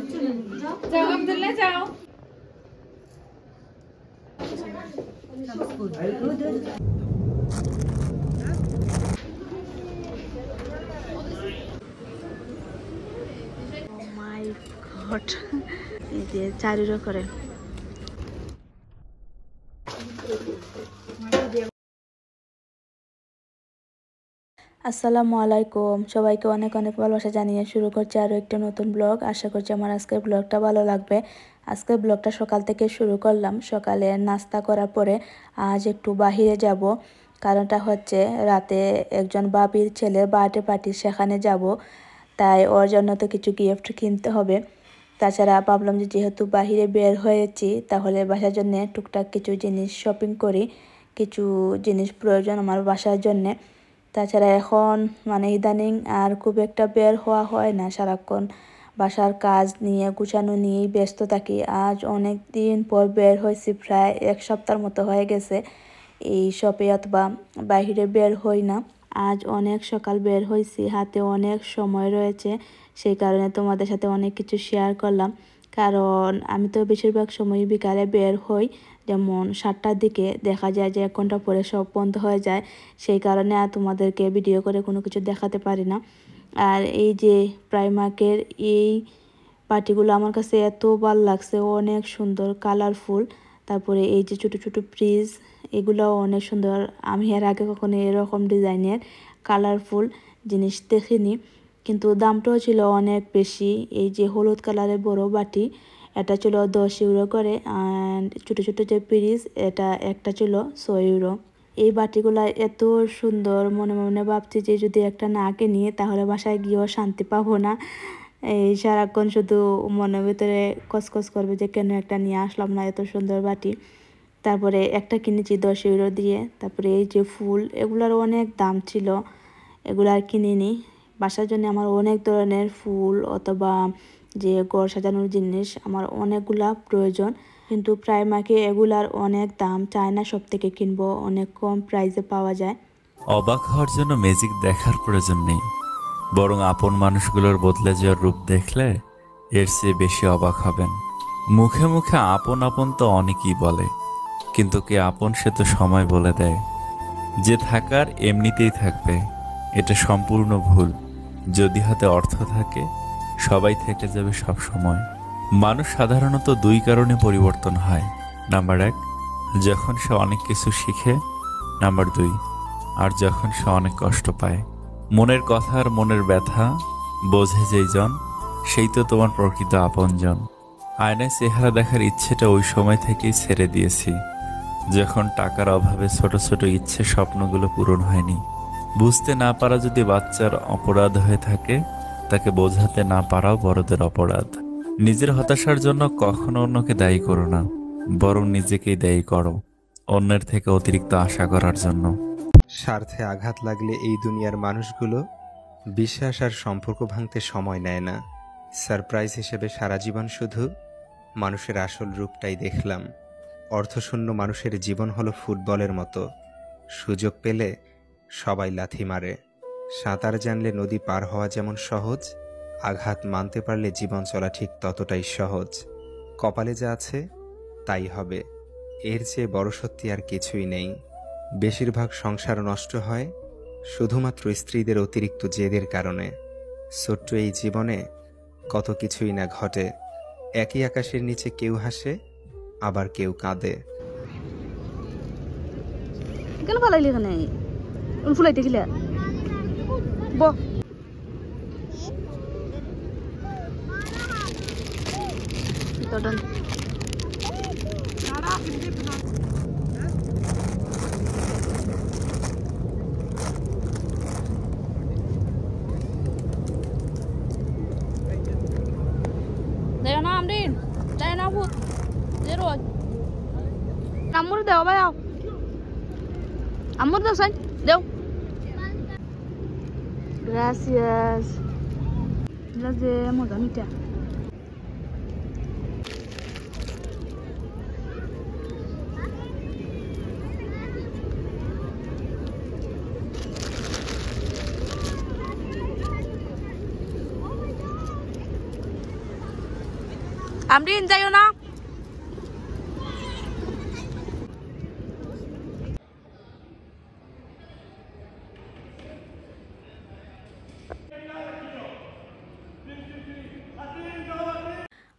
যাও আব্দুল্লাহ যাও। মাই গড, এই যে চারিরও করে। আসসালামু আলাইকুম, সবাইকে অনেক অনেক ভালোবাসা জানিয়ে শুরু করছি আরও একটা নতুন ব্লগ। আশা করছি আমার আজকের ব্লগটা ভালো লাগবে। আজকের ব্লগটা সকাল থেকে শুরু করলাম। সকালে নাস্তা করার পরে আজ একটু বাহিরে যাব। কারণটা হচ্ছে রাতে একজন বাবির ছেলের বার্থডে পার্টি, সেখানে যাব। তাই ওর জন্য তো কিছু গিফট কিনতে হবে। তাছাড়া ভাবলাম যে যেহেতু বাহিরে বের হয়েছি, তাহলে বাসার জন্য টুকটাক কিছু জিনিস শপিং করি। কিছু জিনিস প্রয়োজন আমার বাসার জন্যে। তাছাড়া এখন ইদানিং আর খুব একটা বের হওয়া হয় না, সারাক্ষণ বাসার কাজ নিয়ে গুছানো নিয়েই ব্যস্ত থাকি। আজ অনেক দিন পর বের হয়েছি, প্রায় এক সপ্তাহের মতো হয়ে গেছে এই শপে অথবা বাইরে বের হই না। আজ অনেক সকাল বের হয়েছি, হাতে অনেক সময় রয়েছে, সেই কারণে তোমাদের সাথে অনেক কিছু শেয়ার করলাম। কারণ আমি তো বেশিরভাগ সময় বিকালে বের হই, যেমন 7টার দিকে দেখা যায় যে 1 ঘন্টা পরে সব বন্ধ হয়ে যায়। সেই কারণে আর তোমাদেরকে ভিডিও করে কোনো কিছু দেখাতে পারি না। আর এই যে প্রাইমার্কের এই পার্টিগুলো আমার কাছে এত ভালো লাগছে, অনেক সুন্দর কালারফুল। তারপরে এই যে ছোট ছোট ফ্রিজ, এগুলোও অনেক সুন্দর। আমি এর আগে কখনো এরকম ডিজাইনের কালারফুল জিনিস দেখিনি, কিন্তু দামটাও ছিল অনেক বেশি। এই যে হলুদ কালারের বড় বাটি, এটা ছিল 10 ইউরো করে। অ্যান্ড ছোটো ছোটো যে ফ্রিজ, এটা একটা ছিল 6 ইউরো। এই বাটিগুলা এত সুন্দর, মনে মনে ভাবছি যে যদি একটা না কিনি তাহলে বাসায় গিয়েও শান্তি পাবো না। এই সারাক্ষণ শুধু মনের ভিতরে কসকস করবে যে কেন একটা নিয়ে আসলাম না এত সুন্দর বাটি। তারপরে একটা কিনেছি 10 ইউরো দিয়ে। তারপরে এই যে ফুল, এগুলার অনেক দাম ছিল, এগুলো আর কিনিনি। বাসার জন্য আমার অনেক ধরনের ফুল অথবা যে ঘর সাজানোর জিনিস আমার অনেকগুলা প্রয়োজন, কিন্তু প্রাইমার্কে এগুলার অনেক দাম। চায়না সব থেকে কিনবো, অনেক কম প্রাইসে পাওয়া যায়। অবাক হওয়ার জন্য ম্যাজিক দেখার প্রয়োজন নেই, বরং আপন মানুষগুলোর বদলে যাওয়ার রূপ দেখলে এর চেয়ে বেশি অবাক হবেন। মুখে মুখে আপন আপন তো অনেকেই বলে, কিন্তু কে আপন সে তো সময় বলে দেয়। যে থাকার এমনিতেই থাকবে, এটা সম্পূর্ণ ভুল। যদি হাতে অর্থ থাকে, সবাই থেকে যাবে সব সময়। মানুষ সাধারণত 2 কারণে পরিবর্তন হয়। নাম্বার 1, যখন সে অনেক কিছু শিখে। নাম্বার 2, আর যখন সে অনেক কষ্ট পায়। মনের কথা আর মনের ব্যথা বোঝে যেই জন, সেই তো তোমার প্রকৃত আপনজন। আয়নায় চেহারা দেখার ইচ্ছেটা ওই সময় থেকেই ছেড়ে দিয়েছি, যখন টাকার অভাবে ছোট ছোট ইচ্ছে স্বপ্নগুলো পূরণ হয়নি। বুঝতে না পারা যদি বাচ্চার অপরাধ হয়ে থাকে, তাকে বোঝাতে না পারাও বড়দের অপরাধ। নিজের হতাশার জন্য কখনো অন্যকে দায়ী করো না, বরং নিজেকেই দায়ী করো অন্যের থেকে অতিরিক্ত আশা করার জন্য। স্বার্থে আঘাত লাগলে এই দুনিয়ার মানুষগুলো বিশ্বাস আর সম্পর্ক ভাঙতে সময় নেয় না। সারপ্রাইজ হিসেবে সারা জীবন শুধু মানুষের আসল রূপটাই দেখলাম। অর্থশূন্য মানুষের জীবন হলো ফুটবলের মতো, সুযোগ পেলে সবাই লাথি মারে। সাঁতার জানলে নদী পার হওয়া যেমন সহজ, আঘাত মানতে পারলে জীবন চলা ঠিক ততটাই সহজ। কপালে যা আছে তাই হবে, এর চেয়ে বড় সত্যি আর কিছুই নেই। বেশিরভাগ সংসার নষ্ট হয় শুধুমাত্র স্ত্রীদের অতিরিক্ত জেদের কারণে। ছোট্ট এই জীবনে কত কিছুই না ঘটে। একই আকাশের নিচে কেউ হাসে, আবার কেউ কাঁদে। কেন পালাইলি এখানে? ফুলাইতে গেলে ব Đây nó đi. Đây nó vụt. Thế rồi. Amor deu, vai ao. Amor deu sai. Deu. Gracias. Gracias, amor, bonita. Amrin যাইও না।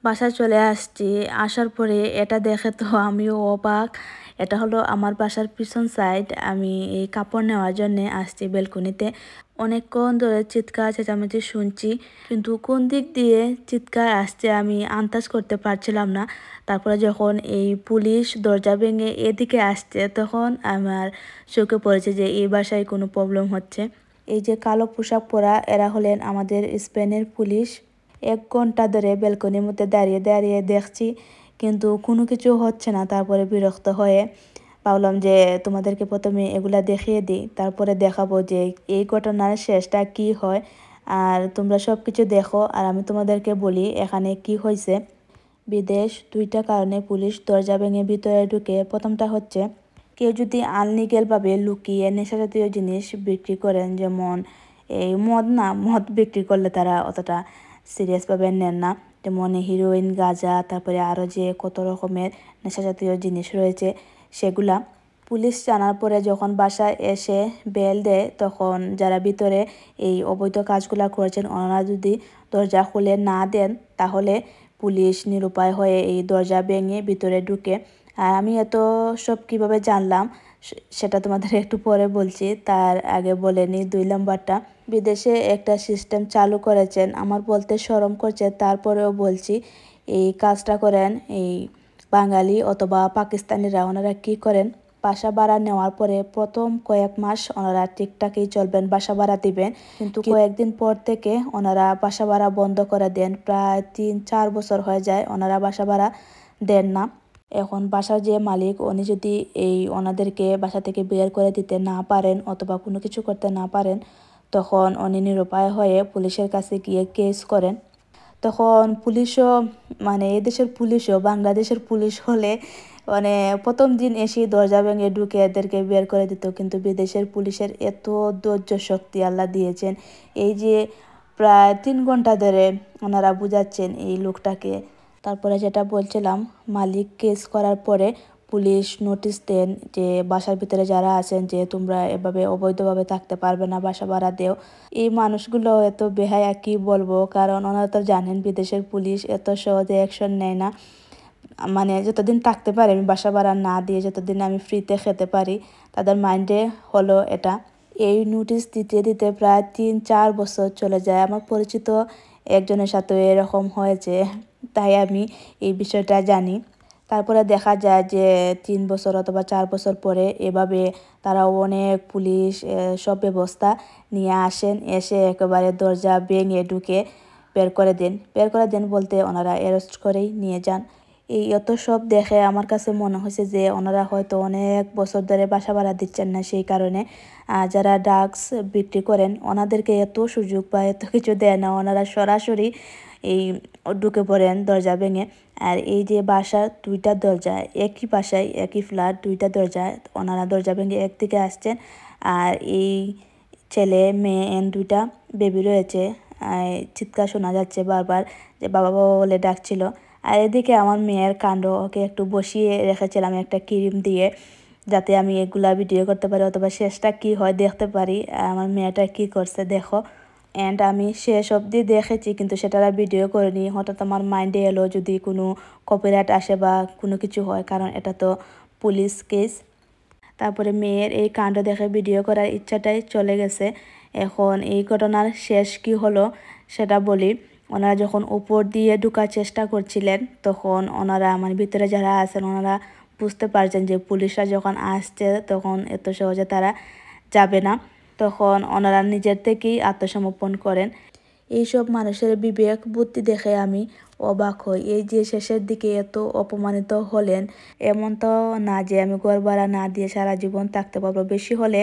বাসায় চলে আসছি। আসার পরে এটা দেখে তো আমিও অবাক। এটা হলো আমার বাসার পিছন সাইড। আমি এই কাপড় নেওয়ার জন্যে আসছি বেলকনিতে। অনেকক্ষণ ধরে চিৎকার চেঁচামেচি শুনছি, কিন্তু কোন দিক দিয়ে চিৎকার আসছে আমি আন্দাজ করতে পারছিলাম না। তারপরে যখন এই পুলিশ দরজা ভেঙে এদিকে আসছে, তখন আমার চোখে পড়েছে যে এই বাসায় কোনো প্রবলেম হচ্ছে। এই যে কালো পোশাক পরা, এরা হলেন আমাদের স্পেনের পুলিশ। 1 ঘন্টা ধরে ব্যালকনির মধ্যে দাঁড়িয়ে দাঁড়িয়ে দেখছি, কিন্তু কোনো কিছু হচ্ছে না। তারপরে বিরক্ত হয়ে ভাবলাম যে তোমাদেরকে প্রথমে এগুলা দেখিয়ে দিই, তারপরে দেখাবো যে এই ঘটনার শেষটা কি হয়। আর তোমরা সব কিছু দেখো, আর আমি তোমাদেরকে বলি এখানে কি হয়েছে। বিদেশ 2টা কারণে পুলিশ দরজা ভেঙে ভিতরে ঢুকে। প্রথমটা হচ্ছে, কেউ যদি আনলিগেলভাবে লুকিয়ে নেশাজাতীয় জিনিস বিক্রি করেন, যেমন এই মদ বিক্রি করলে তারা অতটা সিরিয়াসভাবে নেন না। যেমন হিরোইন, গাঁজা, তারপরে আরও যে কত রকমের নেশাজাতীয় জিনিস রয়েছে সেগুলা। পুলিশ জানার পরে যখন বাসায় এসে বেল দেয়, তখন যারা ভিতরে এই অবৈধ কাজগুলা করেছেন ওনারা যদি দরজা খুলে না দেন, তাহলে পুলিশ নিরুপায় হয়ে এই দরজা ভেঙে ভিতরে ঢুকে। আর আমি এত সব কীভাবে জানলাম সেটা তোমাদের একটু পরে বলছি। তার আগে বলে নিই 2 নম্বরটা। বিদেশে একটা সিস্টেম চালু করেছেন, আমার বলতে শরম করছে, তারপরেও বলছি। এই কাজটা করেন এই বাঙালি অথবা পাকিস্তানিরা। ওনারা কি করেন, বাসা ভাড়া নেওয়ার পরে প্রথম কয়েক মাস ওনারা ঠিকঠাকই চলবেন, বাসা ভাড়া দিবেন, কিন্তু কয়েকদিন পর থেকে ওনারা বাসা ভাড়া বন্ধ করে দেন। প্রায় 3-4 বছর হয়ে যায় ওনারা বাসা ভাড়া দেন না। এখন বাসার যে মালিক, উনি যদি এই ওনাদেরকে বাসা থেকে বের করে দিতে না পারেন অথবা কোনো কিছু করতে না পারেন, তখন উনি নিরুপায় হয়ে পুলিশের কাছে গিয়ে কেস করেন। তখন পুলিশও, মানে এই দেশের পুলিশও বাংলাদেশের পুলিশ হলে মানে প্রথম দিন এসে দরজা ভেঙে ঢুকে এদেরকে বের করে দিত। কিন্তু বিদেশের পুলিশের এত ধৈর্য শক্তি আল্লাহ দিয়েছেন। এই যে প্রায় 3 ঘন্টা ধরে ওনারা বুঝাচ্ছেন এই লোকটাকে। তারপরে যেটা বলছিলাম, মালিক কেস করার পরে পুলিশ নোটিশ দেন যে বাসার ভিতরে যারা আছেন যে তোমরা এভাবে অবৈধভাবে থাকতে পারবে না, বাসা ভাড়া দেও। এই মানুষগুলো এত বেহায়া কি বলবো, কারণ ওনারা তো জানেন বিদেশের পুলিশ এত সহজে অ্যাকশন নেয় না। মানে যতদিন থাকতে পারে আমি বাসা ভাড়া না দিয়ে, যতদিন আমি ফ্রিতে খেতে পারি, তাদের মাইন্ডে হলো এটা। এই নোটিশ দিতে দিতে প্রায় 3-4 বছর চলে যায়। আমার পরিচিত একজনের সাথে এরকম হয়েছে, তাই আমি এই বিষয়টা জানি। তারপরে দেখা যায় যে 3 বছর অথবা 4 বছর পরে এভাবে তারা অনেক পুলিশ সব ব্যবস্থা নিয়ে আসেন, এসে একেবারে দরজা ভেঙে ঢুকে বের করে দেন বলতে ওনারা অ্যারেস্ট করেই নিয়ে যান। এই এত সব দেখে আমার কাছে মনে হয়েছে যে ওনারা হয়তো অনেক বছর ধরে বাসা ভাড়া দিচ্ছেন না, সেই কারণে যারা ড্রাগস বিক্রি করেন ওনাদেরকে এত সুযোগ বা এত কিছু দেয় না, ওনারা সরাসরি এই ঢুকে পড়েন দরজা ভেঙে। আর এই যে বাসার 2টা দরজা, একই বাসায় একই ফ্ল্যাট 2টা দরজা, ওনারা দরজা ভেঙে একদিকে আসছেন। আর এই ছেলে মেয়ে 2টা বেবি রয়েছে, চিৎকার শোনা যাচ্ছে বারবার যে বাবা বাবা বলে ডাকছিল। আর এদিকে আমার মেয়ের কাণ্ড, ওকে একটু বসিয়ে রেখেছিলাম একটা ক্রিম দিয়ে, যাতে আমি এগুলা ভিডিও করতে পারি অথবা শেষটা কি হয় দেখতে পারি আমার মেয়েটা কি করছে দেখো। অ্যান্ড আমি শেষ অবধি দেখেছি, কিন্তু সেটা ভিডিও করিনি। হঠাৎ আমার মাইন্ডে এলো যদি কোনো কপিরাইট আসে বা কোনো কিছু হয়, কারণ এটা তো পুলিশ কেস। তারপরে মেয়ের এই কাণ্ড দেখে ভিডিও করার ইচ্ছাটাই চলে গেছে। এখন এই ঘটনার শেষ কি হলো সেটা বলি। ওনারা যখন উপর দিয়ে ঢোকার চেষ্টা করছিলেন, তখন ওনারা মানে ভিতরে যারা আছেন ওনারা বুঝতে পারছেন যে পুলিশরা যখন আসছে তখন এত সহজে তারা যাবে না, তখন ওনারা নিজের থেকেই আত্মসমর্পণ করেন। এইসব মানুষের বিবেক বুদ্ধি দেখে আমি অবাক হই। এই যে শেষের দিকে এত অপমানিত হলেন, এমন তো না যে আমি ঘর ভাড়া না দিয়ে সারা জীবন থাকতে পারবো। বেশি হলে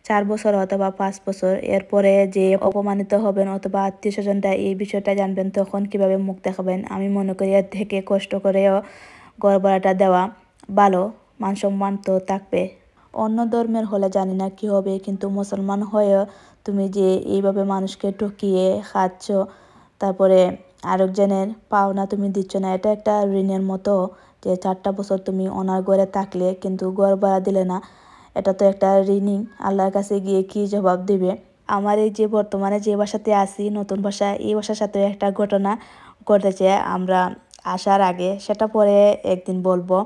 4 বছর অথবা 5 বছর। এরপরে যে অপমানিত হবেন অথবা আত্মীয় স্বজনরা এই বিষয়টা জানবেন, তখন কিভাবে মুখ দেখাবেন। আমি মনে করি এর থেকে কষ্ট করেও ঘর ভাড়াটা দেওয়া ভালো, মান সম্মান তো থাকবে। অন্য ধর্মের হলে জানি না কি হবে, কিন্তু মুসলমান হয়েও তুমি যে এইভাবে মানুষকে ঠকিয়ে খাচ্ছ, তারপরে আরেকজনের পাওনা তুমি দিচ্ছ না, এটা একটা ঋণের মতো, যে 4টা বছর তুমি ওনার ঘরে থাকলে কিন্তু ঘর ভাড়া দিলে না, এটা তো একটা ঋণই। আল্লাহর কাছে গিয়ে কি জবাব দিবে? আমার এই যে বর্তমানে যে বাসাতে আছি, নতুন বাসা, এই বাসার সাথে একটা ঘটনা ঘটেছে আমরা আসার আগে, সেটা পরে একদিন বলবো।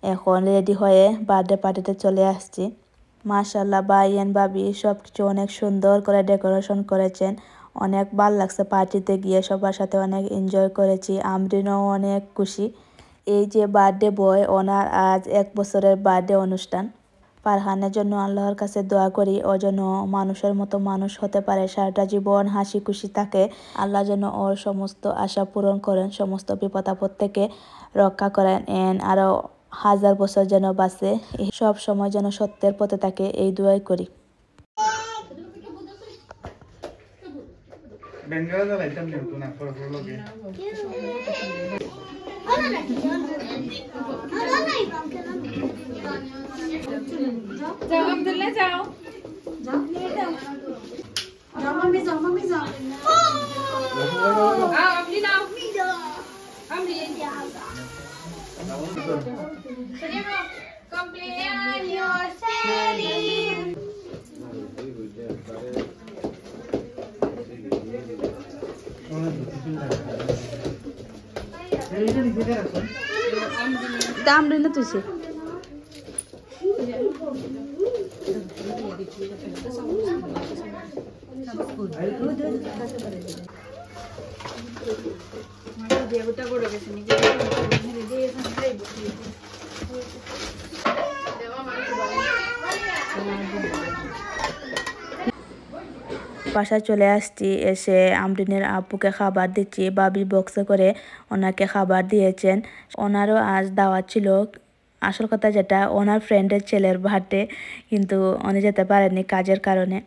এখন রেডি হয়ে বার্থডে পার্টিতে চলে আসছি। মাশাল্লাহ, ভাই এন্ড ভাবি সব কিছু অনেক সুন্দর করে ডেকোরেশন করেছেন। অনেক ভালো লাগছে পার্টিতে গিয়ে, সবার সাথে অনেক এনজয় করেছি। আমরিনও অনেক খুশি। এই যে বার্থডে বয়, ওনার আজ 1 বছরের বার্থডে অনুষ্ঠান। ফারহানের জন্য আল্লাহর কাছে দোয়া করি, ও যেন মানুষের মতো মানুষ হতে পারে, সারাটা জীবন হাসি খুশি থাকে। আল্লাহ যেন ওর সমস্ত আশা পূরণ করেন, সমস্ত বিপদ আপদ থেকে রক্ষা করেন, আরও 1000 বছর যেন বাঁচে, সব সময় যেন সত্যের পথে থাকে, এই দোয়াই করি। যাও আব্দুল্লাহ যাও যাও মাম্মি যাও আপনি নাও আমি cumpleaños feliz দাম রে না তুইছে দেবতা করে গেছে নিজে বাসায় চলে আসছি, এসে আমরিনের আব্বুকে খাবার দিচ্ছি। ভাবি বক্সে করে ওনাকে খাবার দিয়েছেন। ওনারও আজ দাওয়াত ছিল। আসল কথা যেটা, ওনার ফ্রেন্ডের ছেলের বার্থডে, কিন্তু উনি যেতে পারেননি কাজের কারণে।